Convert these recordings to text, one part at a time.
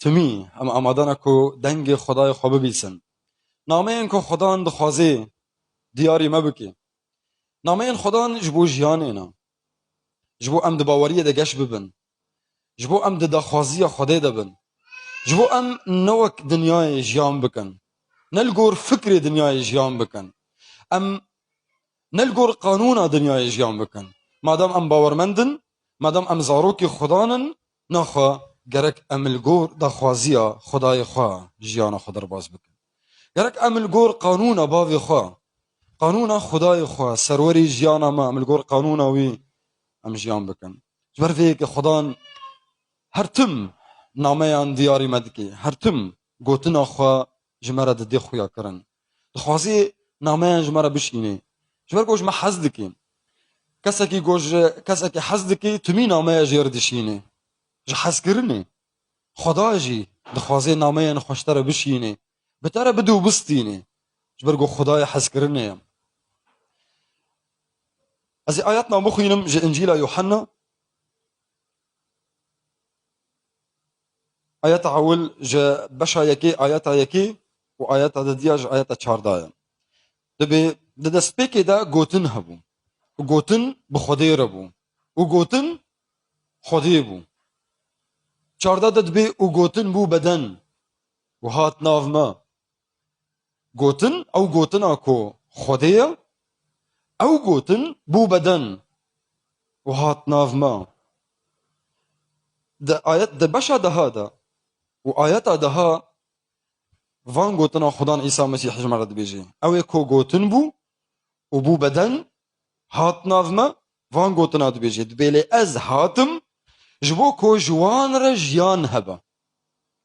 تمی ام آمادن کو دنگ خدای خواب بیسن نامه این کو خدا دخوازی دیاری مبکی نامه این خدا جبو جیانینا جبو ام دباوری دگش ببن جبو ام دخوازی خدای دبن جبو ام نوک دنیای جیان بکن نلگور فکر دنیای جیان بکن ام نلگور قانون دنیای جیان بکن مادام ام باورمندن مادام ام زاروکی خدانن نخوا گرک ام الگور دخوازی خدای خوا جیان خود را باز بکن گرک ام الگور قانون باوی خوا قانون خدای خوا سروری جیان ما ام الگور قانون وی ام جیان بکن جبر فيه که خدان هر تم نامه دیاری مدکی هر تم گوتنا خوا جمره دی خویا کرن دخوازی نامه جمره بشینه جبر گوش ما حز دکی کسی گوش کسی که حز دکی تمی نامه جیر دشینه ج حز کرنه خدا جی دخوازی نامه خوشتر بشینه بتره بدو بستینه جبر گو خدای حز کرنه از آیات نامه خوینم ج انجیل یوحنا آیات اول ج بشا یکی آیات یکی و آیات دیاج آیات 14 دبی د سپیک دا گوتن هبو و گوتن بخدای ربو و گوتن خدای بو 14 دبی و گوتن بو بدن و هات ناو ما گوتن او گوتن اكو خدای او گوتن بو بدن و هات ناو ما د آیات د بشا ده هذا و آیات ده وان گوتنا خدان عیسی مسیح جمرد بیجی او اكو گوتن بو و بو بدن هات ناو ما وان گوتنا دبیجی دبیلی از هاتم جبو کو جوان را جیان هبا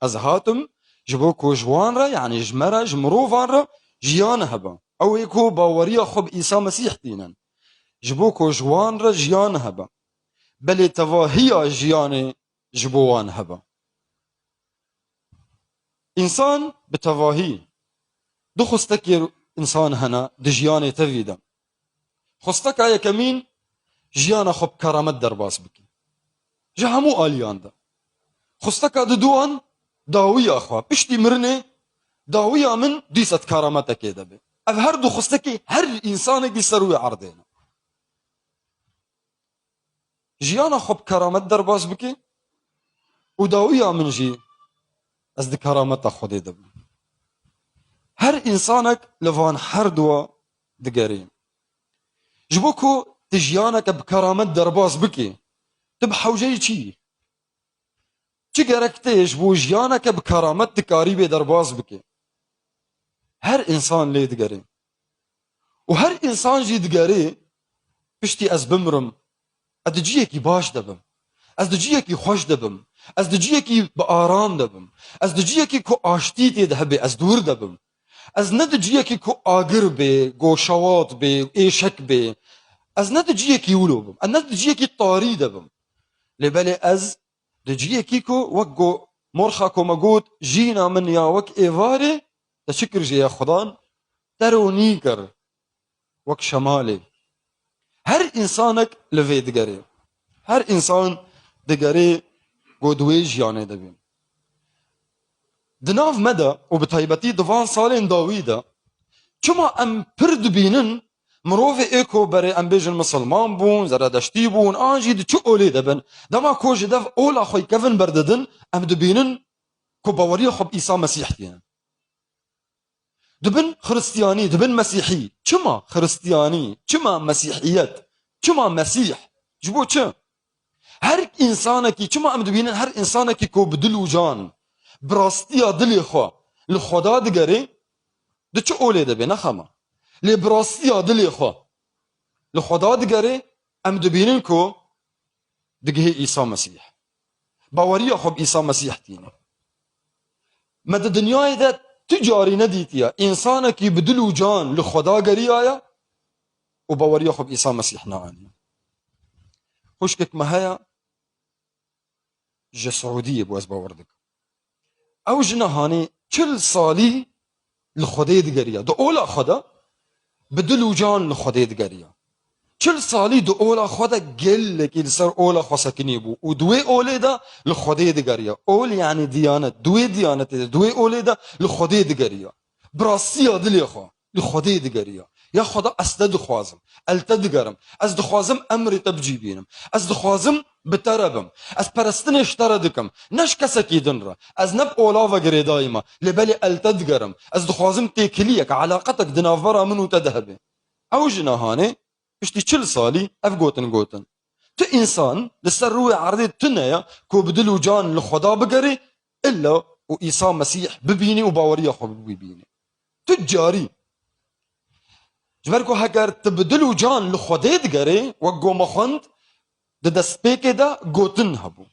از هاتم جبو کو جوان را يعني جمرا جمروفان را جیان هبا او اكو باوریا خب عیسی مسیح دینن جبو کو جوان را جیان هبا بل تواهی جیان جبوان هبا انسان بتواهی دو خستك انسان هنا دجيان تفيدا خستك يا كمين جيانا خب كرامت درباس بكي جهمو آليان دا خستك دوان داوية أخوا بشتي مرني داوية من ديست كرامتك كده بي اف هر دو خستك هر انسان دي سروي عرضينا جيانا خب كرامت درباس بكي وداوية من جي از دي كرامت خودي دبي هر انسانك لفان هر دوا دقارين جبوكو تجيانك بكرامت درباس بكي تب حوجي چي گركتيش بو جيانك بكرامت دكاري درباس بكي هر انسان لي دقارين وهر انسان جي دقاري بشتي از بمرم ادجيكي باش دبم از دجيكي خوش دبم از دجيكي بآرام دبم از دجيكي كو آشتيتي دهبي از دور دبم از ندجيكي كو آگر بي گوشوات بي ايشك بي از ندجيكي ولو بم از ندجيكي طاري دبم لبالي از دجيكي كو وقو مرخا كو مقود جينا من يا وك ايفاري تشكر جي يا خدان ترو نيكر وك شمالي هر انسانك لفي دقاري هر انسان دقاري قدوي جياني دبين دناف مدى وبطيبتي دفان صالين داويدا كما ام برد بينن مروفي ايكو بري ام بيجن مسلمان بون زرادشتي بون انجي دي چو اولي دبن دما كوج دف اولا خوي كفن برددن ام دبينن كو باوري خب عيسى مسيح دينا دبن خريستياني دبن مسيحي كما خريستياني كما مسيحيات كما مسيح جبو چه هر انسانكي كما ام دبينن هر انسانكي كو بدل وجان براستيا دلي خو لخدا دگري د چه اولي دبي نخما لبراستيا دلي خو لخدا دگري ام دبينن كو دگه عيسى مسيح باوريا خب عيسى مسيح دينه مد الدنيا ده تجاري نديتيا انسانكي بدل وجان لخدا غريايا وباوريا خب عيسى مسيح ناني خوشكك مهيا جه سعودية بواز باوردك او جنهاني كل صالي لخدي دقريا دو اولا خدا بدل وجان لخدي دقريا چل سالی دو اولا خدا گل کی لسر اولا خسکنی بو و دوی اولی دا لخدای دگریا اول یعنی دیانت دوی دیانت دوی اولی دا لخدای دگریا براسی دلی خو لخدای دگریا یا خدا اسد دخوازم الت دگرم از دخوازم امر تبجی بینم از دخوازم بتربم از پرستن اشتر دکم نش کسکی دن را از نب اولا و گریدای ما لبلی الت دگرم از دخوازم تکلیک علاقتك دنافرا منو تذهبه او جناهانه پشتی 40 سالی اف گوتن تو انسان لسر روی عرضی تنیا کو بدل و جان لخدا بگری الا و عیسی مسیح ببینی و باوری خود ببینی تو جاری جبرکو هگر تبدل و جان لخدا دگری و گوم خوند ده دست پیک دا گوتن هبو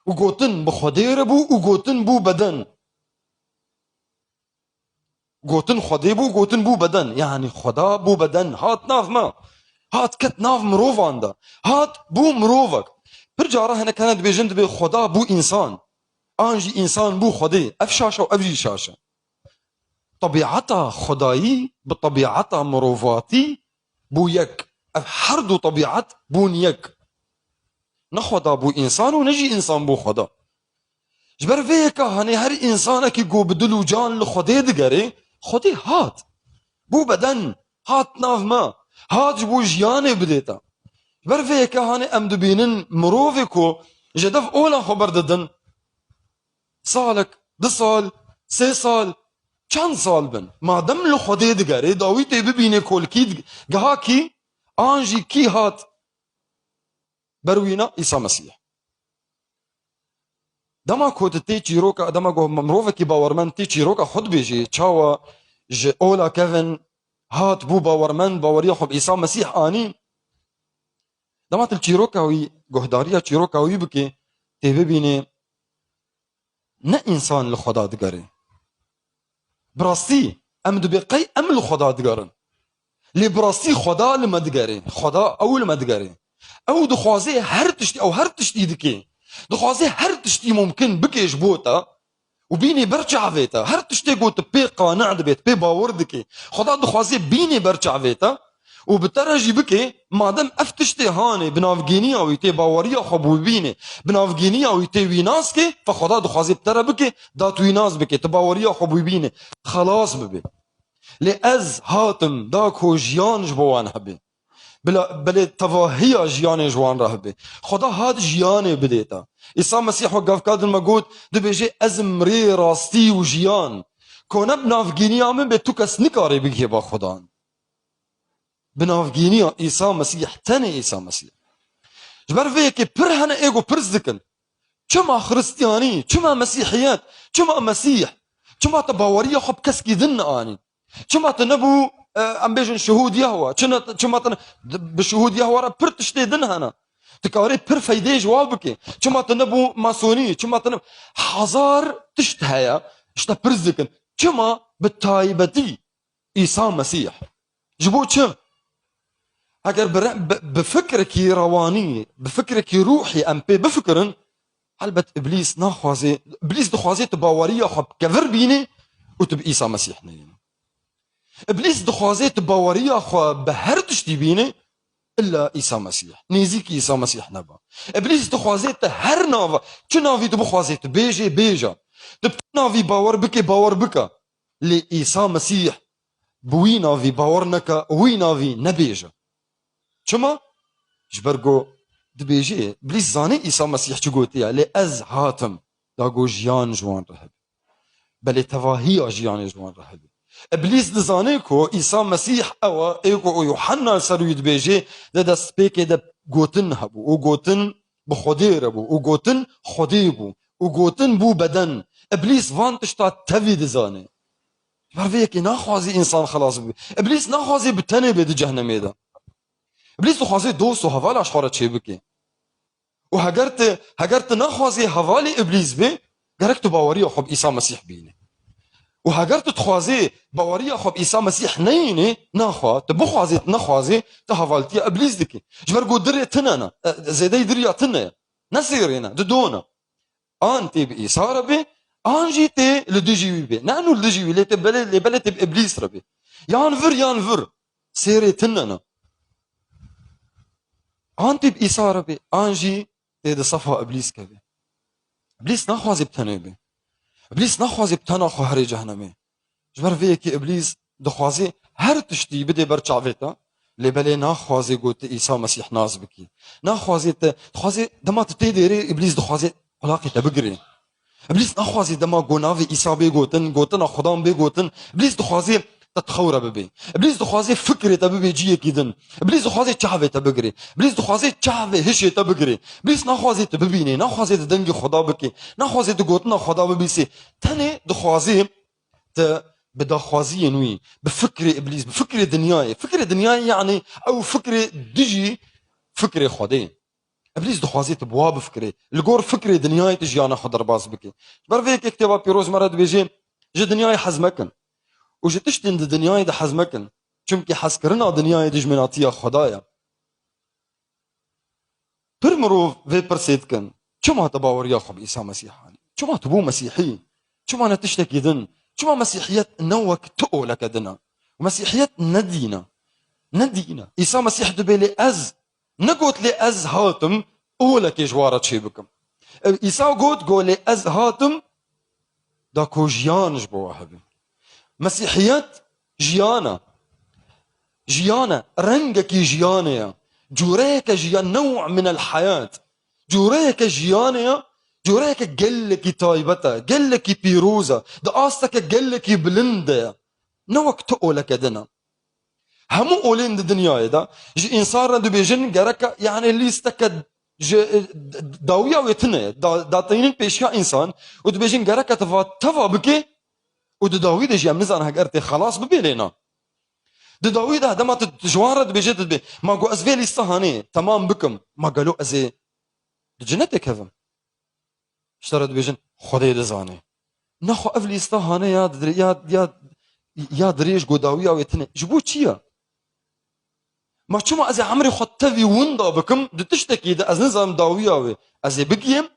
و گوتن بخدا ربو و گوتن بو بدن گوتن خدا بو گوتن بو بدن یعنی خدا بو بدن هات ناف ما هات كت ناف مروفان دا هات بو مروفك برجع هنا كانت بيجند بي خدا بو انسان انجي انسان بو خدي اف شاشه وافجي شاشه طبيعتها خدايي بطبيعتها مروفاتي بو يك اف حردو طبيعت بون يك نخدا بو انسان ونجي انسان بو خدا جبر فيك هني هر انسان كي جو بدلو جان لخدي دغري خدي هات بو بدن هات ناف ما هات جبو جياني بديتا برفي كهاني ام دبينن مروفيكو جدف اولا خبر ددن سالك دو سال 3 سال چند سال بن ما دم لو خدي دغري داوي تي ببيني كول كي غاكي انجي كي هات بروينا عيسى مسيح دما كوت تي تشيروكا دما جو مروفكي باورمن تي تشيروكا خد بيجي تشاوا اولا كيفن هات بو باورمن باوريا خب عيسى مسيح اني دمات الچیروکاوی گهداریا چیروکاوی بکی تی ببینی نه انسان لخدا دگره براستی ام دو بقی ام لخدا دگرن لی براستی خدا لما دگره خدا اول ما دگره او دخوازه هر تشتی او هر تشتی دکی دخوازه هر تشتی ممکن بکیش بوتا وبيني برجع فيتا هر تشتي قوت بي قانع دبيت بي باور دكي خدا دخوازي بيني برجع فيتا وبترجي بكي مادام افتشتي هاني بنافجينيا ويتي باوريا خبو بيني بنافجينيا ويتي ويناسكي فخدا دخوازي بترى بكي دات ويناس بكي تباوريا خبو بيني خلاص ببي لأز هاتم داكو جيان جبوان هبي بلا تواهيا جيان جوان رهبي خدا هاد جياني بديتا عيسى مسيح وقف كادن مقود دبيجي ازم ري راستي وجيان كون بنافجينيا من بتوكس نكاري بكي با خدان بنافجينيا عيسى مسيح تاني عيسى مسيح جبر فيكي برهن ايغو برزدكن كما خريستياني كما مسيحيات كما مسيح كما تباوريا خب كسكي ذن اني كما تنبو ام بيجن شهود يهوى كما بشهود يهوى برتشتي دن هنا تكاري بر فايدة جوابك كما تنبو ماسوني كما تنبو حزار تشتهيا اشتا برزدكن كما بالتايبتي عيسى مسيح جبو كم اگر بفكرك رواني بفكرك روحي ام بي بفكرن البت ابليس ناخوازي ابليس دخوازي تباوريا خب كفر بيني وتب عيسى مسيح نين ابليس دخوازي تباوريا خو بهر تشتي بيني الا عيسى مسيح نيزيك عيسى مسيح نبا ابليس دخوازي هر نافا تشنافي دبخوازي بيجي بيجا تبنافي باور بك لعيسى مسيح بوينا في باورنكا وينا في نبيجا شما جبرجو دبيجي بليس زاني عيسى مسيح تقولتيا لأز هاتم داغو جيان جوان رهب بل تواهي جيان جوان رهب ابليس دزانيكو عيسى مسيح او ايكو يوحنا سرو يدبيجي دا سبيكي دا غوتن هبو او غوتن بخدي ربو او غوتن خدي بو او غوتن بو بدن ابليس فانتشتا تفي دزاني برفيكي ناخوازي انسان خلاص بي ابليس ناخوازي بتني بيد جهنم دا ابليس خوازي دوست و حواله اشخاره چه بكي و هگرت نخوازي حواله ابليس بي گركت باوري خب عيسى مسيح بيني و هگرت تخوازي باوري خب عيسى مسيح نيني نخوا تبخوازي نخوازي تحوالتي ابليس دكي جبرجو دري تنانا زيدي دريا تنا نسيرنا ددونا انت بعيسى ربي انجيتي لدجي بي نانو لدجي لي بلت بابليس ربي يانفر سيري تنانا آنتی بإيسا بي آنجي تيد صفا إبليس كبي إبليس نخوازي بتنه بي إبليس نخوازي بتنه خو هري جهنمي جبر فيكي إبليس دخوازي هر تشتي بدي برچاويتا لبلي نخوازي قوت إيسا مسيح ناز بكي نخوازي تخوازي دما تتيديري إبليس دخوازي علاقي تبقري إبليس نخوازي دما قناوي إيسا بي قوتن خدام بي قوتن إبليس دخوازي تتخورة ببي إبليس دخوازي فكرة تببي جيه كيدن إبليس دخوازي چاوي تبقري إبليس دخوازي چاوي هشي تبقري إبليس نخوازي تببيني نخوازي تدنگي خدا بكي نخوازي تقوتنا خدا ببيسي تاني دخوازي بدخوازي نوي بفكر إبليس بفكر دنياي يعني أو فكر دجي فكر خدين إبليس دخوازي تبوا بفكري الجور فكري دنياي تجي أنا خضر باز بكي برفيك كتابة بيروز مرد بيجي جي دنياي حزمكن وجي تشتن دنياي ده حزمكن چونكي حسكرنا دنياي دجمناتية خدايا برمرو في برسيتكن چما تباور يا خب عيسى مسيحاني چما تبو مسيحي چما نتشتكي دن چما مسيحية نوك تقولك دنا ومسيحية ندينا عيسى مسيح دبيلي أز نقول لي أز هاتم أولك جوارة شي بكم عيسى قول لي أز هاتم داكو جيان جبوا هبي مسيحيات جيانا رنجك جيانا جوريك جيان نوع من الحياة جوريك جيانا جوريك قلك تايبتا قلك بيروزا دقاستك قلك بلندا نوك تقولك دنا همو قولين الدنيا ده جي انسان دو بيجن جرك يعني اللي استكد داوية ويتنه داتينين بيشيا انسان ودو بيجن جرك تفا بكي ودو داوي ده جي امنزان هكارتي خلاص ببيلينا دو داوي ده دما تجوارد بيجد بي ما قو ازفيلي استهاني تمام بكم ما قالوا ازي جنتك هفم اشترد بيجن خدي دزاني نخو افلي استهاني يا دريش قو داوية ويتنه جبو چيا ما چما از عمري خطوي وندا بكم دو تشتكي ده از نظام داوياوي از بگيم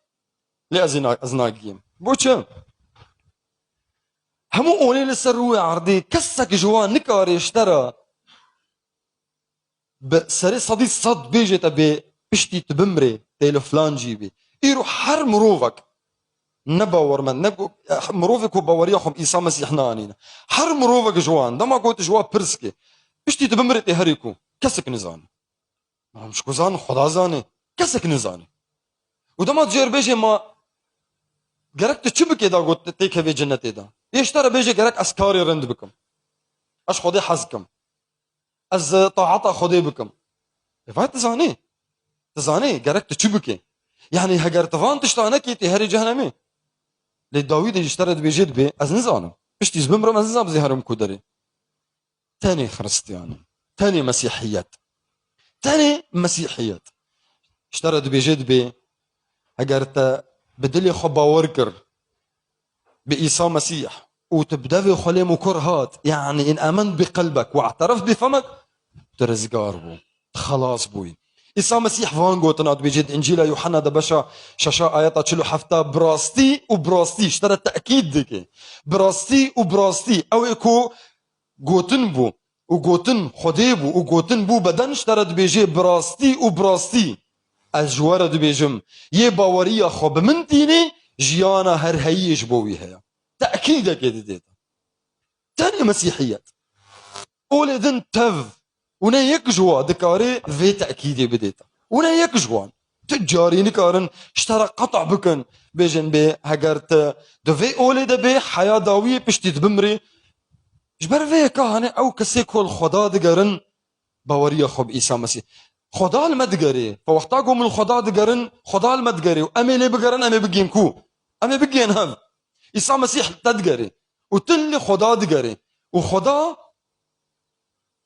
لي از ناگيم بوچه همو اولي لسروي عرضي كسك جوان نكاري اشترى بسري صدي صد بيجي تبي بشتي تبمري تيلو فلان جيبي يروح حر مروفك نباور من نبو مروفك وباوريهم عيسى مسيح نانينا حر مروفك جوان دما قلت جوا برسكي بشتي تبمري تهريكو كسك نزاني مش كوزان خدا زاني كسك نزاني ودما تجير بيجي ما جرك تشبك دا قلت تيك في جنتي دا يشترى بيجي جرك اسكاري رند بكم اش خدي حزكم از طاعتا خدي بكم فايت تزاني جرك تشبك يعني هجر تفان تشتانكي تهري جهنمي لداوود اشترى بيجيد بي از نزانم مش تزبمرم از نزام زهرم كودري تاني خريستياني تاني مسيحيات اشترى بيجيد بي هجرت بدلي خبا وركر بإيسا مسيح وتبدأ خلي مكرهات يعني إن آمنت بقلبك واعترفت بفمك ترزقار بو خلاص بوي إيسا مسيح فانغو تناد بيجد إنجيل يوحنا دبشا شاشا آياتا تشلو حفتا براستي اشترى التأكيد ديكي براستي أو إكو قوتن بو وقوتن خديبو وقوتن بو بدن اشترى بيجي براستي الجوارة بيجم يباوريا خب من تيني جيانا هر هيش بوي هيا تأكيدك ديتا تاني مسيحيات أولي دن تف ونا يكجوا دكاري في تأكيدي بديتا ونا يكجوان تجاري نكارن اشترى قطع بكن بيجن بي هجرت دفي أولي دبي حياة داوية بشتي تبمري جبر في كهاني أو كسيكو الخدا دقارن باوريا خب إيسا مسيح خدا المدقري فوقتا قوم الخدا دقارن خدا المدقري وأمي لي بقارن أمي بقين كو أمي بقين هم إيسا مسيح تدقري وتلي خدا دقري وخدا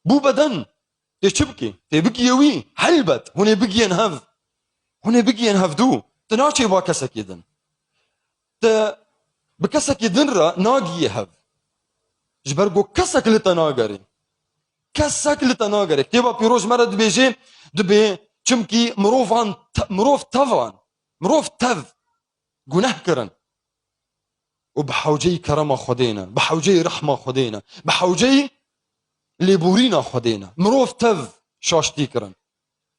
بو بدن تشبكي تبكي يوي حلبت هنا بقي ينهف دو تناشي با كسك يدن بكسك يدن را ناقي يهف جبرقو كسك لتناقري كتبا بيروج مرد بيجي دبي چمكي مروف تف قناه كرن وبحوجي كرمة خدينا بحوجي رحمة خدينا بحوجي لبورينا خدينا مروف تف شاشتي كرن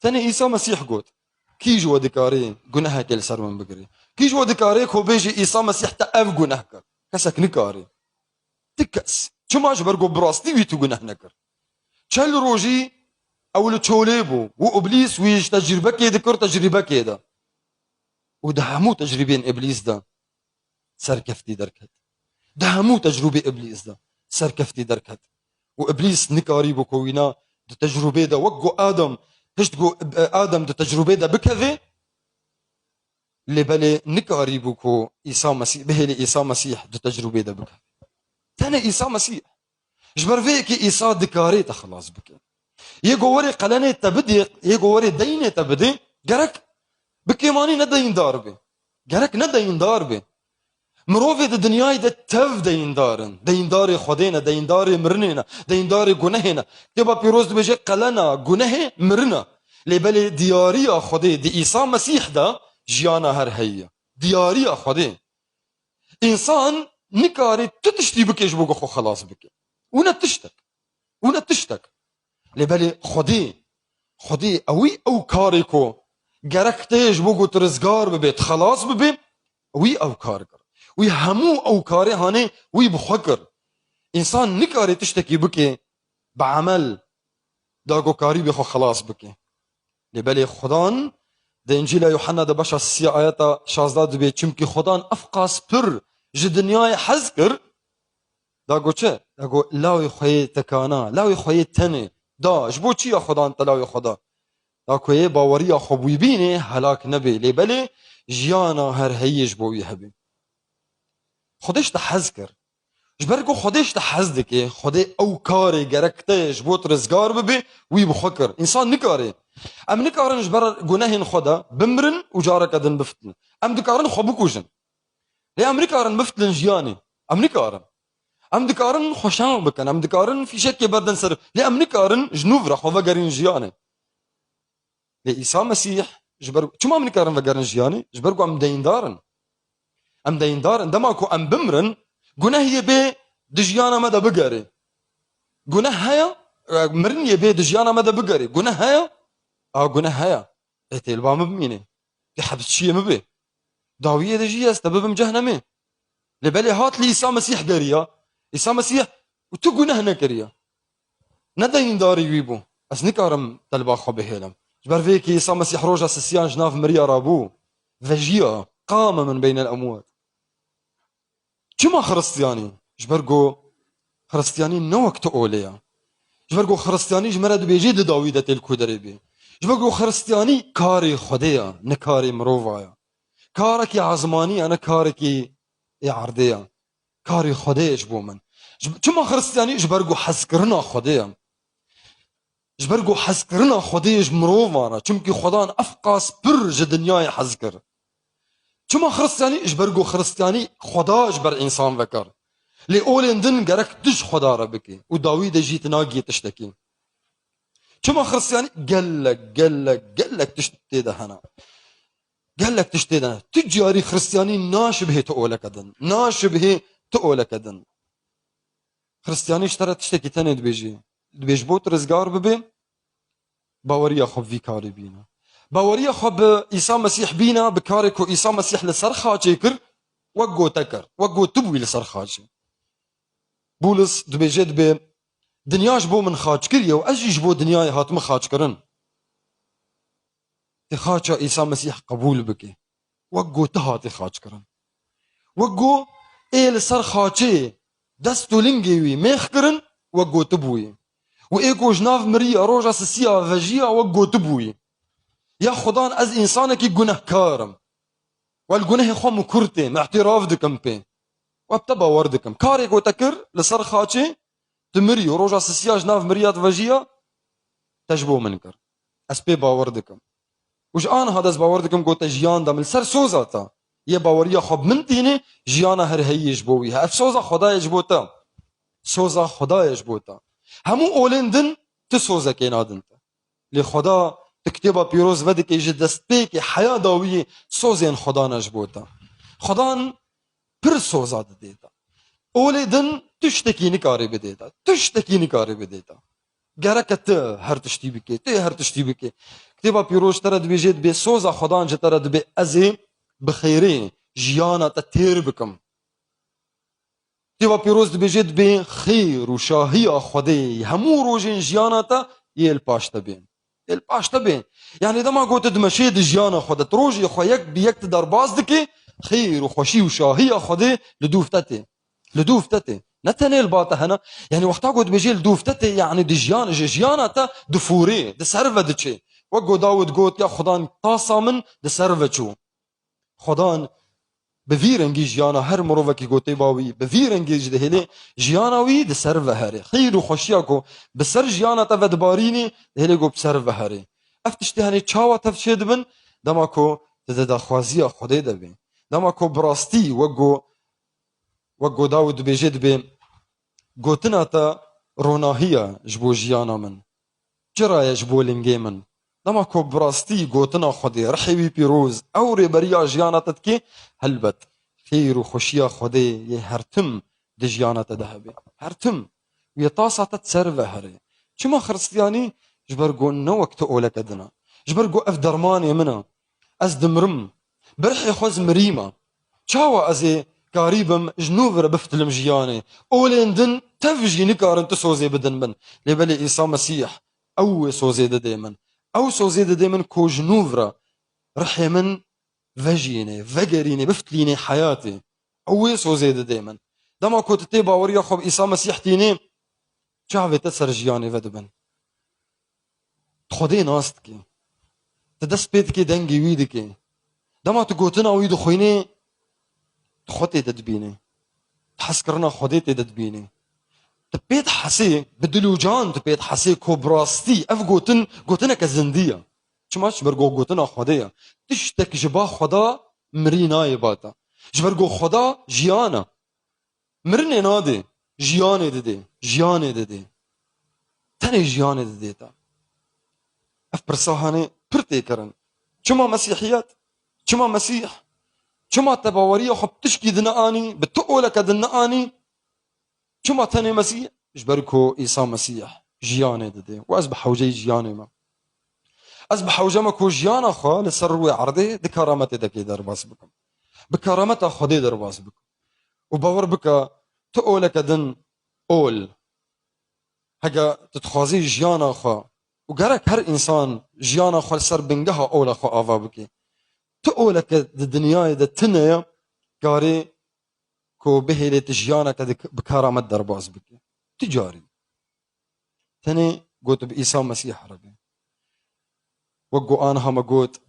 تاني عيسى مسيح قوت كي جوا دكاري جناها كل سر من بقري كي جوا دكاري كو بيجي عيسى مسيح تأف جناه كر كسك نكاري تكس شو ما جبرقو براستي ويتو جناه نكر شل روجي أول تشوليبو وإبليس ويش تجربة كده كر تجربة كده وده مو تجربين إبليس ده سركفتي دركت ده مو تجربة إبليس ده سركفتي دركت وإبليس نكاري بكوينا ده تجربة ده وقو آدم تشتقو آدم ده تجربة ده بكذا اللي بالي نكاري بكو عيسى مسيح بهلي عيسى مسيح ده تجربة ده بكذا تاني عيسى مسيح جبر فيك عيسى دكاري تخلص بك يقو وري قلني تبدي يقو وري ديني تبدي جرك بكيماني ندين داربي جرك ندين داربي مروفي د دنیای د تف دیندارن دیندار خودینا دیندار مرنینا دیندار گناهینا تبا پیروز بجه قلنا گناه مرنا لبلی دیاریا خودی دی عیسی مسیح دا جیانا هر هیا دیاریا خودی انسان نکاری تو تشتی بکش بگو خو خلاص بکی اونا تشتک لبلی خودی اوی او کاری کو گرک تیج بگو ترزگار ببید خلاص ببید اوی او کار کر وی همو او کاری هانه وی بخکر انسان نکاری تشتکی بکی بعمل داگو کاری بخو خلاص بکی لبلی خدان ده انجیل یوحنا ده باشا 3 آیتا 16 دبی چمکی خدان افقاس پر جدنیای حز کر داگو چه؟ داگو لاوی خوی تکانا لاوی خوی تنه دا جبو چی خدان تلاوی خدا داگو یه باوری خوبوی بینه هلاک نبی لبلی جیانا هر هیج بوی هبی خودش تحز کر جبرگو خودش تحز دکه خودی او کاری گرکتش بوت رزگار ببی وی بخکر انسان نکاره ام نکارن جبر گناهین خدا بمرن و جارك ادن بفتن ام دکارن خو بکوجن لی ام نکارن بفتن جیانی ام نکارن ام دکارن خوشان بکن ام دکارن في شك بردن سر لی ام نکارن جنوب رخ وگرین جیانی لی عیسی مسیح جبر چما ام نکارن وگرین جیانی جبرگو ام دیندارن ام دیندارن دماکو ام بمرن گناه یبه دجیانا مده بگره گناه هیا مرن یبه دجیانا مده بگره گناه هیا گناه هیا اتیل با مبمینه که حبس چیه مبه داویه دجیه است ببم جهنمه لبلی هات لی عیسی مسیح گریا عیسی مسیح و تو گناه نکریا ندین داری ویبو از نکارم تلبا خو بهلم جبر فيك عيسى مسيح روجا سسيان جناف مريا رابو فجيا قام من بين الاموات چما خرستياني جبرگو خرستياني نوكت اوليا جبرگو خرستياني جمرد بيجي داويده الكودري بي جبرگو خرستياني كاري خديا نكاري مروفايا كارك عزماني انا كارك عرديا كاري خديش بو من چما خرستياني جبرگو حسكرنا خديا جبرگو حسكرنا خديش مروفانا چمكي خدان افقاس برج دنياي حذكر چما خرستياني جبرگو خرستياني خدا جبر انسان وكر لي اولين دن گرك تش خدا ربكي و داويد جيت ناگي تشتكي چما خرستياني قالك تشتي ده هنا قالك تشتي ده تجاري خرستياني ناشبه تقولك دن ناشبه تقولك دن خرستياني اشترى تشتكي تاني دبيجي بوت رزگار ببي باوريا خب في كاري بينا باوريا خب عيسى مسيح بينا بكاركو عيسى مسيح لسرخا چيكر وقو تكر وقو تبوي لسرخا چي بولس دبيجي دبي دنياش بو من خاج كريا واجيش بو دنياي هاتم خاج كرن تخاچا عيسى مسيح قبول بكي وقو تهاتي خاج كرن وقو ايه لسرخا چي دستو لنجيوي ميخ كرن وقو تبوي وإيكو جناف مريا روجا سسيا فجيا وقو تبوي يا خدان از إنسانك جناه كارم والجناه خم كرتين اعتراف دكم بين وابتبا وردكم كاري قو تكر لسر خاچي تمري روجا سسيا جناف مريا فجيا تجبو منكر اسبي باوردكم وش أنا هذا باوردكم قو تجيان دم السر سوزاتا يا باوريا خب من تيني جيانا هر هي جبوي اف سوزا خدا يجبوتا سوزا خدا يجبوتا همو اولين دن تسوزا كينادن لي خدا تكتبها بيروز بدك يجي دست بيك حياة داوية سوزين خدا نجبوتا خدان پر سوزا ديتا اولي دن تشتكي نكاري بديتا گرک ته هر تشتی بکی ته هر تشتی بکی کتابا پیروز ترى دبیجید به سوزا خدان جه ترى دبی ازی بخیری جیانا تا تیر بکم کتابا پیروز دبیجید به خیر و شاهی خدای همو روزین جیانا تا یل پاشتا بین یل پاشتا بین یعنی دما گوت دمشید جیانا خودت روزی خو یک بیک در باز دکی خیر و خوشی و شاهی خدای لدوفتته لدوفتته نتنه الباطة هنا يعني وقتا قد بيجي لدوفتته يعني دجيان جيانا تا دفوري دسرفة دچه وقو داود قوت يا خدان طاسا من دسرفة چو خدان بفيرنجي جيانا هر مروفة كي قوتي باوي بفيرنجي جدهلي جيانا وي دسرفة هاري خير وخشياكو بسر جيانا تا ودباريني دهلي قو بسرفة هاري افتشتي هني چاوا تفشيد من دماكو تددا خوازيا خدي دبي دماكو براستي وقو داود بيجيد بي گوتنا تا روناهیه جبو جیانا من جرای جبو لنگی من دما کو براستی گوتنا خودی رحیوی پیروز او ری بریا جیانا تدکی هلبت خیر و خوشیا خودی یه هرتم دی جیانا تدهبی هرتم وی تاسا تتسرفه هری چما خرستیانی جبر گو نو وقت اولک ادنا جبر گو اف درمانی منا از دمرم برحی خوز مریما چاوا ازی قريبم جنوبر بفتلم جياني اولين دن تفجي نكارن تسوزي بدن من لبلي عيسى مسيح او سوزي دايما او سوزي دايما كو جنوبرا رحي من فجيني فقريني بفتليني حياتي او سوزي دايما دما كنت تيبا وريا خب عيسى مسيح تيني شعبي تسر جياني ودبن تخدي ناستكي تدس بيتكي دنجي ويدكي دما تقوتنا ويدو خويني خودت تدبینی تحس کرنا خودت تدبینی تبيت حسي بدلو جان تبيت حسي كوبراستي اف قوتنا كزندية چماش برگو قوتنا خدايا تشتك جبا خدا مريناي باتا جبرگو خدا جيانا مرني نادي جياني ددي جياني ددي تاني جياني ددي تا اف برساهاني پرتي کرن چما مسيحيات چما مسيح چما تباوريه خب تشكي دناني بتقولك دناني چما تاني مسيح جبركو عيسى مسيح جياني ددي واصبح وجي جياني ما اصبح وجمكو جيانا خا لسروي عرضي دكرامتي دكي درباس بكم بكرامته خدي درباس بكم وباور بك تقولك دن اول هجا تتخازي جيانا خا وقرك هر انسان جيانا خا سر بنجها اول خا افا بكي تقولك الدنيا دا تنيا قاري كو بهلي تجيانك بكرامة درباز بك تجاري تاني قلت بإيسا مسيح ربي وقو آنها ما قلت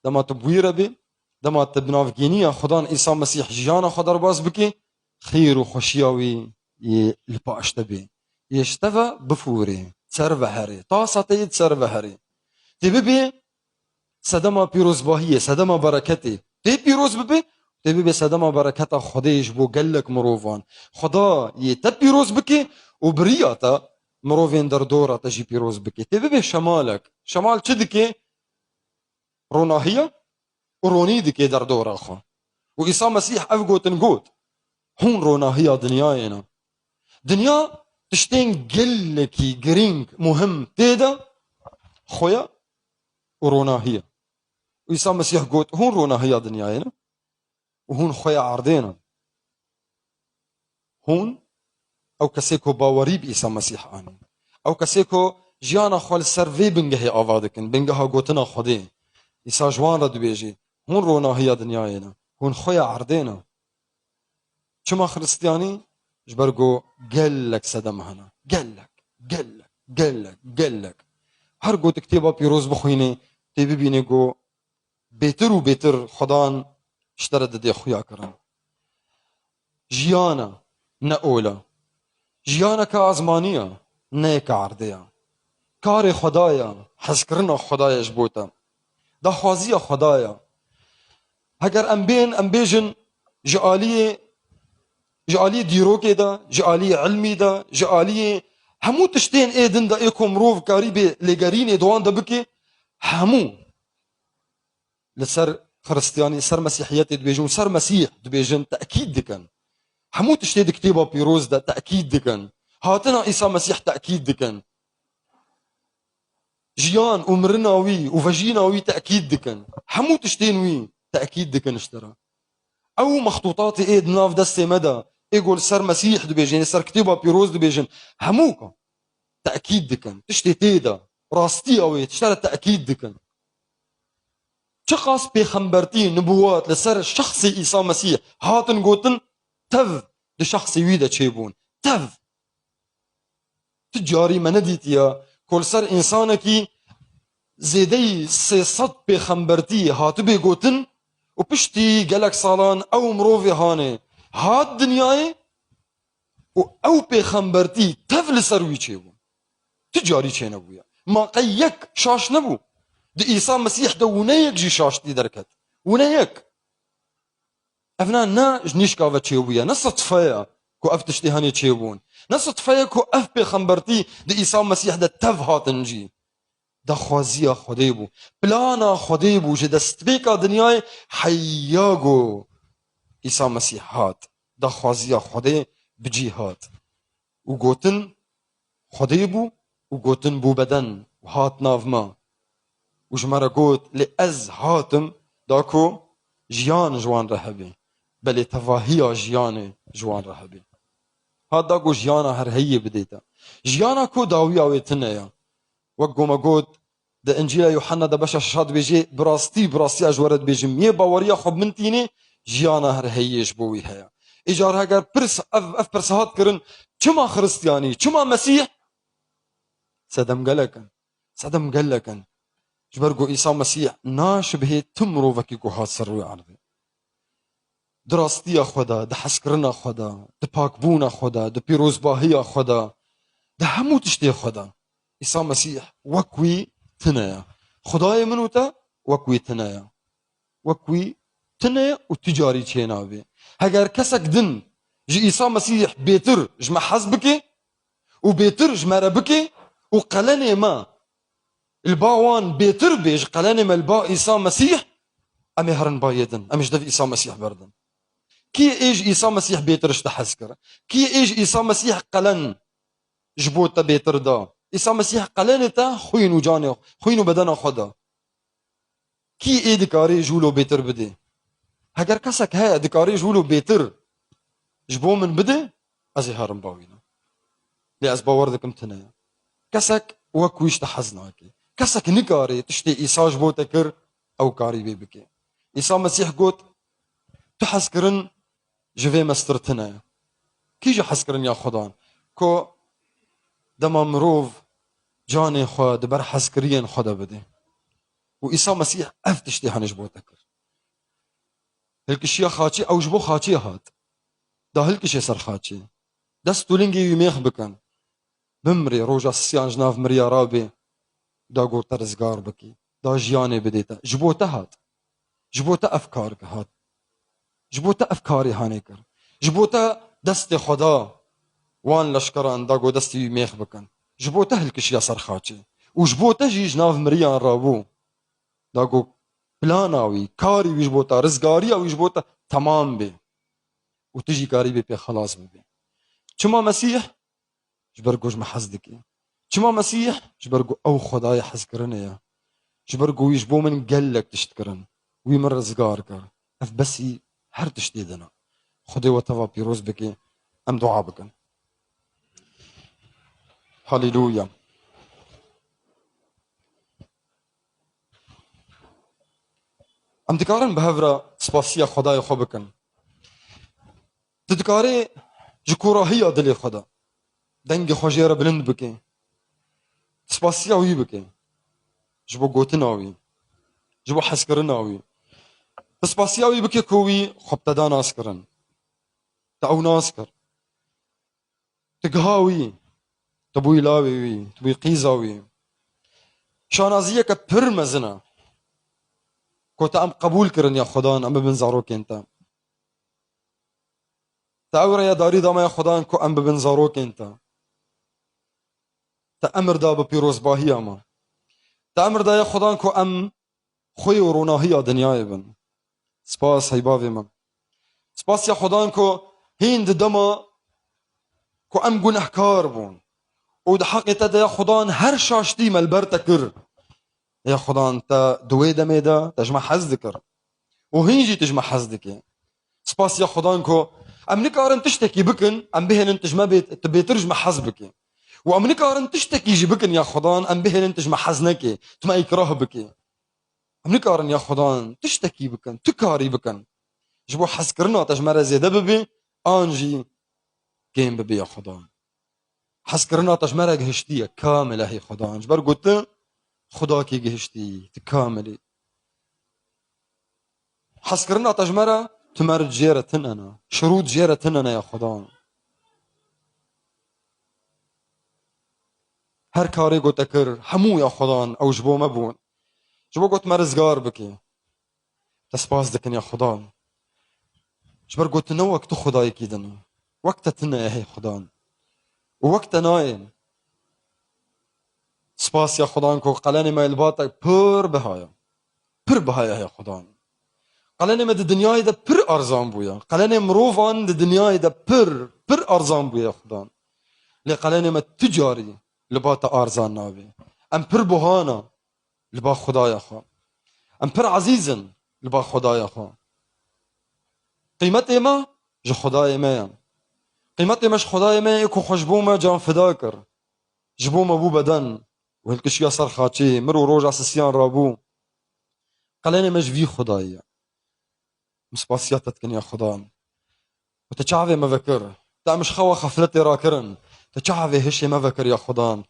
دما تبوي ربي دما تبنافقينيا خدان إيسا مسيح جيانا خد درباز بك خير وخشياوي يلباش تبي يشتفى بفوري تسرب هري طاسة تسرب هري تبي صدما پیروز باهیه صدما برکتی تی پیروز ببی تی ببی صدما برکتا خدایش بو گلک مروفان خدا یه تا پیروز بکی و بریاتا مروفین در دورا تجی پیروز بکی تی ببی شمالک شمال چه دکی روناهیه و رونی دکی در دورا خو و عیسی مسیح افگوتن گوت هون روناهیه دنیاینا دنیا تشتین گلکی گرینگ مهم تیدا خویا و روناهیه وعيسى مسيح قلت هون رونا هي دنيانا وهون خويا عرضينا هون او كسيكو باوري بعيسى مسيح اني او كسيكو جيانا خال سرفي بنجهي افادكن بنجها قوتنا خدي عيسى جوان رد بيجي هون رونا هي دنيانا هون خويا عرضينا شما خريستياني جبرقو قال لك سدم هنا قال لك هر قوت كتابة بيروز بخويني تبي بيني قو بيتر و بيتر خدان اشترد دي خويا كرن جيانا نقولا جيانا كازمانية نيك عردية كاري خدايا حسكرنا خدايا جبوتا دا خوازية خدايا هكر ام بيجن جعالية ديروكي دا جعالية علمي دا جعالية همو تشتين ايدن دا ايكو مروف قريبي لقريني دوان دا بكي همو لسر خريستياني سر مسيحياتي دبيجون سر مسيح دبيجن تأكيد دكن هموت اشتيد كتابة بيروز دا تأكيد دكن هاتنا عيسى مسيح تأكيد دكن جيان ومرناوي وفاجيناوي تأكيد دكن حمو تشتينوي تأكيد دكن اشترى او مخطوطات ايد ناف دستي مدى يقول سر مسيح دبيجين سر كتيبة بيروز دبيجين هموكا تأكيد دكن تشتي تيدا راستي اوي تشترى تأكيد دكن شخص بخمبرتي نبوات لسر شخصي عيسى مسيح هاتن قوتن تف لشخصي ويدا تشيبون تف تجاري منديتيا كل سر انسانكي زيدي سيصد بخمبرتي هاتو بيقوتن وبشتي قالك صالان او مروفي هاني هات دنياي او بخمبرتي تف لسر وي تشيبون تجاري چه نبويا ما قيك شاش نبو دي عيسى مسيح دو ونيك جي شاش دي دركت ونيك افنا نا جنيش كافا تشيبويا نصطفايا كو اف تشتي هاني تشيبون نصطفايا كو اف بخمبرتي دي عيسى مسيح دا تف هاتنجي دا خوازيا خديبو بلانا خديبو جي دستبيكا دنياي حياغو عيسى مسيح هات دا خوازيا خدي بجي هات وقوتن خديبو وقوتن بو بدن وهات نافما وجمرا قوت لأز هاتم داكو جيان جوان رهبي بل تفاهيا جيان جوان رهبي هات داكو جيانا هر هي بديتا جيانا كو داويا ويتنيا وقو ما قوت دا انجيل يوحنا دا باشا شاد بيجي براستي اجورد بيجي ميه باوريا خب من تيني جيانا هر هي جبوي هيا اجار هاگر برس اف برس هات كرن چما خريستياني چما مسيح سدم قلكن جبرقو عيسى مسيح ناشبه تمرو وكي كو هات سروي عرضي دراستي خدا دا حسكرنا خدا دا باكبونا خدا دا بيروزباهية خدا دا همو تشتي خدا عيسى مسيح وكوي تنايا خداي منوتا وكوي تنايا وكوي تنايا وتجاري تشيناوي هاگر كسك دن جي عيسى مسيح بيتر جمع حزبكي وبيتر جمع ربكي وقلني ما الباوان بيتر بيج قلاني ما البا عيسى مسيح امي هرن بايدن امش دف عيسى مسيح بردن كي ايج عيسى مسيح بيتر اشتحسكر كي ايج عيسى مسيح قلن جبوتا بيتر دا عيسى مسيح قلنتا خوينو جاني خوينو بدنا خدا كي اي دكاري جولو بيتر بدي هاگر كسك هيا دكاري جولو بيتر جبو من بدي ازي هرن باوينا لي از باوردكم تنايا كسك وكويش تحزناكي كسك نكاري تشتي عيسى جبوتا كر او كاري بيبكي عيسى مسيح قوت تحسكرن جوي مسترتنا كي جو حسكرن يا خدان كو دما مروف جاني خو دبر حسكرين خدا بدي وعيسى مسيح اف تشتي هنجبوتا كر هلكشيا خاچي او جبو خاچي هات دا هلكشي سر خاچي دستولينجي يميخ بكن بمري روجا السيان جناف مريا رابي دا قول ترزقار بكي دا جياني بديتا جبوتا هات جبوتا افكارك هات جبوتا افكاري هانيكر جبوتا دستي خدا وان لشكران دا قول دستي ميخ بكن جبوتا هلكش يا سرخاتي وجبوتا جي جناف مريان رابو دا قول بلاناوي كاري وجبوتا رزقاري او جبوتا تمام بي وتجي كاري بي خلاص بي چما مسيح جبرقوش محزدكي چما مسيح جبرقو او خداي حزكرنيا جبرقو يجبو من قلك تشتكرن ويمر رزقار كر اف بسي هر تشتيدنا خدي وتوا بيروز بكي ام دعا بكن هاليلويا ام دكارن بهفرا سباسيا خداي خو بكن تدكاري جكورا هي دلي خدا دنگ خوجيره بلند بكي سباسيا وي بكي جبو قوتناوي جبو حسكرناوي سباسيا وي بكي كوي خبتدا ناسكرن تاو ناسكر تقهاوي تبوي لاوي تبوي قيزاوي شانازيه كبر مزنا كنت ام قبول كرن يا خدان ام بنزاروك انت تاورا يا داري داما يا خدان كو ام بنزاروك انت تأمر دا ببيروز باهي اما تأمر دا يا خدان كو ام خوي وروناهي دنياي بن سپاس هيباوي من سپاس يا خدان كو هند دما كو ام گنهكار بون ود حقيقة دا يا خدان هر شاشتي ملبرتا كر يا خدا انت دوي دميدا تجمع حزدكر وهنجي تجمع حزدك سباس يا خدا انكو ام نكارن تشتكي بكن ام بهن انت ما تبي ترجمع حزبك وام نكارن تشتكي يجي بكن يا خدا ام بهن انت ما حزنك تما يكره بك ام نكارن يا خدا تشتكي بكن تكاري بكن جبو حسكرنا تجمع زيادة ببي انجي كيم ببي يا خدا حسكرنا تجمع جهشتيه كامله هي خدا جبر قلت خدا کی گهشتی تکاملی حسکرنا تجمره تمر جيرتن أنا شروط جيرتن أنا يا خدا هر کاری گو تکر همو يا خدا أو جبو مبون جبو قلت مرزگار بكي تسباس دكن يا خدا جبر قلت نو وقت خداي كيدن وقت تنا يا هي خدا ووقت نايم سپاس يا خدا انكو قلاني ما الباطا پر بهايا يا خدا قلاني ما الدنيا ده پر ارزان بويا قلاني مروفان الدنيا ده پر ارزان بويا خدا لي قلاني ما تجاري لباتا ارزان نابي ام پر بوهانا لبا خدايا خا ام پر عزيزن لبا خدايا خا قيمتي ما جو خدايا ما قيمتي مش خدايا ما يكو خشبو ما جان فداكر جبو ما بو بدن وهالكشيا صار خاتشي مرو روجع سسيان رابو قلاني مش في خدايا مسباسياتك يا خدا وتشعبي ما فكر تا مش خوا خفلتي راكرن تشعبي هشي ما فكر يا خدا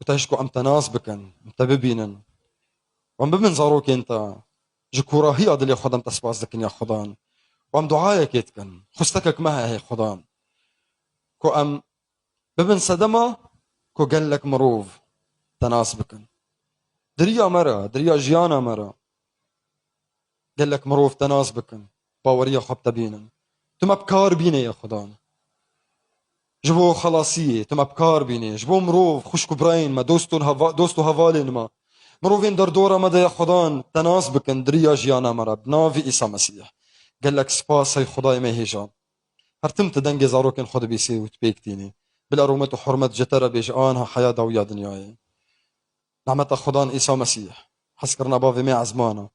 وتشكو ام تناس بكن انت ببينن وام بمن زاروك انت جكورا هي ادل يا خدا تسباس دكن يا خدا وام دعايك يتكن خستكك ما هي خدا كو ام بمن صدمه كو قال لك مروف تناس بكن دريا مرة دريا جيانا مرة قال لك مروف تناس بكن باوريا خبت بينن تم ابكار بيني يا خدا جبو خلاصية تم ابكار بيني جبو مروف خشكو براين ما دوستو هفالين ما مروفين دردورة مدى يا خدا تناس بكن دريا جيانا مرة بنافي إيسا مسيح قال لك سباس هي خداي ما هيجان هرتمت دنجي زاروكن خد بيسي وتبيكتيني بالأرومة وحرمة جترة بيجانها حياة دويا دنياي نعمة خدان إيسا مسيح حسكرنا بافي مع زمانه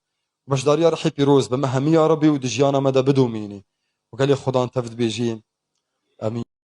وباش داريا رحي بيروز بمهمية ربي ودجيانا مدى بدو ميني وقال لي خدان تفد بيجين آمين.